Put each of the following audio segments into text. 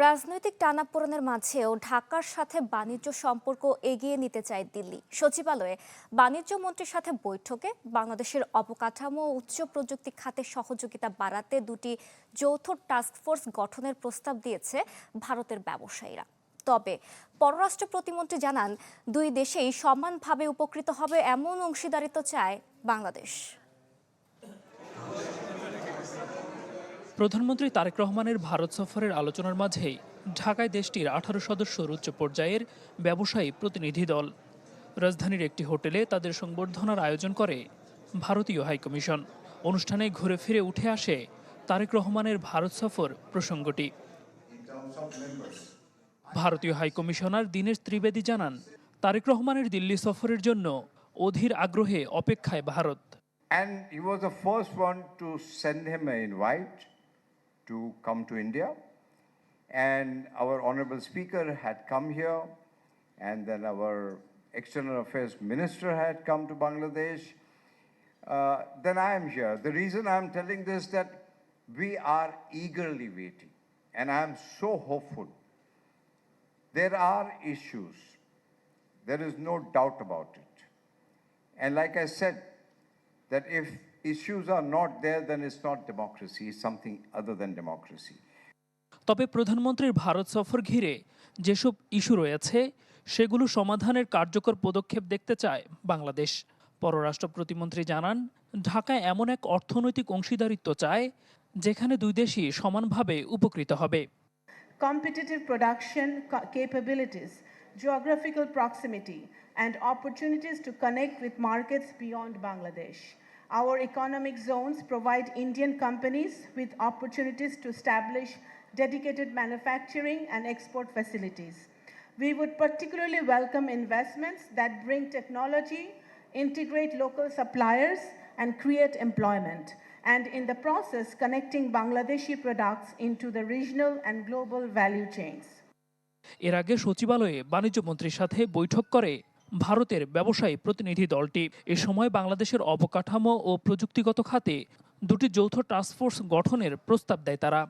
রাজনৈতিক টানাপোড়েনের মাঝেও ঢাকার সাথে বাণিজ্য সম্পর্ক এগিয়ে নিতে চায় দিল্লি। সচিবালয়ে বাণিজ্য মন্ত্রীর সাথে বৈঠকে বাংলাদেশের অবকাঠামো ও উচ্চ প্রযুক্তি খাতে সহযোগিতা বাড়াতে দুটি যৌথ টাস্কফোর্স গঠনের প্রস্তাব দিয়েছে ভারতের ব্যবসায়ীরা। তবে পররাষ্ট্র প্রতিমন্ত্রী জানান, দুই দেশেই সমানভাবে উপকৃত হবে এমন অংশীদারিত্ব চায় বাংলাদেশ। প্রধানমন্ত্রী তারেক রহমানের ভারত সফরের আলোচনার মাঝেই ঢাকায় দেশটির 18 সদস্যের উচ্চ পর্যায়ের ব্যবসায়ী প্রতিনিধি দল। রাজধানীর একটি হোটেলে তাদের সংবর্ধনার আয়োজন করে ভারতীয় হাইকমিশন। অনুষ্ঠানে ঘুরে ফিরে উঠে আসে তারেক রহমানের ভারত সফর প্রসঙ্গটি। ভারতীয় হাইকমিশনার দীনেশ ত্রিবেদী জানান, তারেক রহমানের দিল্লি সফরের জন্য অধীর আগ্রহে অপেক্ষায় Bharat. And he was the first one to send him an invite to come to India. And our Honorable Speaker had come here, and then our External Affairs Minister had come to Bangladesh. Then I am here. The reason I am telling this that we are eagerly waiting, and I am so hopeful. There are issues. There is no doubt about it. And like I said, that if issues are not there, then it's not democracy, it's something other than democracy. তবে প্রধানমন্ত্রীর ভারত সফর ঘিরে যেসব issue রয়েছে সেগুলো সমাধানের কার্যকর পদক্ষেপ দেখতে চায় বাংলাদেশ। পররাষ্ট্র প্রতিমন্ত্রী জানান, ঢাকায় এমন এক অর্থনৈতিক অংশীদারিত্ব চায় যেখানে দুই দেশই সমানভাবে উপকৃত হবে। Competitive production capabilities, geographical proximity, and opportunities to connect with markets beyond Bangladesh. Our economic zones provide Indian companies with opportunities to establish dedicated manufacturing and export facilities. We would particularly welcome investments that bring technology, integrate local suppliers, and create employment, and in the process connecting Bangladeshi products into the regional and global value chains. এর আগে সচিবালয়ে বাণিজ্য মন্ত্রীর সাথে বৈঠক করে ভারতের ব্যবসায়ী প্রতিনিধি দলটি। এ সময় বাংলাদেশের অবকাঠামো ও প্রযুক্তিগত খাতে দুটি যৌথ টাস্কফোর্স গঠনের প্রস্তাব দেয় তারা।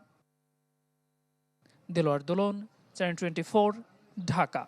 দেলোয়ার দোলন, চ্যানেল 24, ঢাকা।